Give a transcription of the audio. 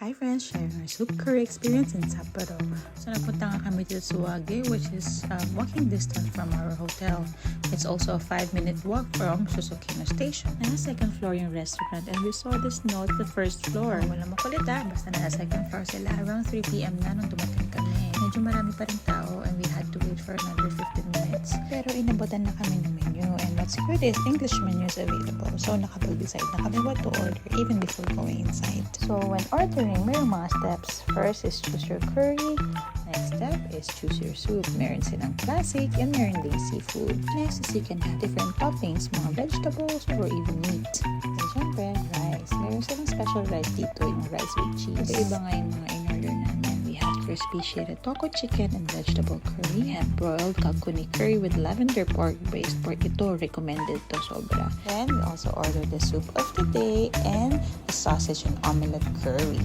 Hi friends, sharing our soup curry experience in Sapporo. So napunta nga kami dito sa Wage, which is walking distance from our hotel. It's also a 5-minute walk from Susukino Station. Nasa second floor yung restaurant and we saw this note the first floor. Wala makulit basta nasa second floor sila. Around 3 p.m. na nung dumating kami. Medyo marami pa rin tao and we had to wait for another 15 minutes. Pero inabutan na kami ng menu and what's good is English menu is available. So nakapag-decide na kami what to order even before going inside. So when ordering, mayroong mga steps. First is choose your curry. Next step is choose your soup. Meron silang classic and meron ding seafood. Next is you can have different toppings, mga vegetables or even meat. And syempre, rice. Meron silang special rice dito, yung rice with cheese. Iba nga yung mga in-order namin. We have crispy shiratoko chicken and vegetable curry. We have broiled kakuni curry with lavender pork-based pork. Ito, recommended to sobra. Then, we also ordered the soup of the day and the sausage and omelette curry.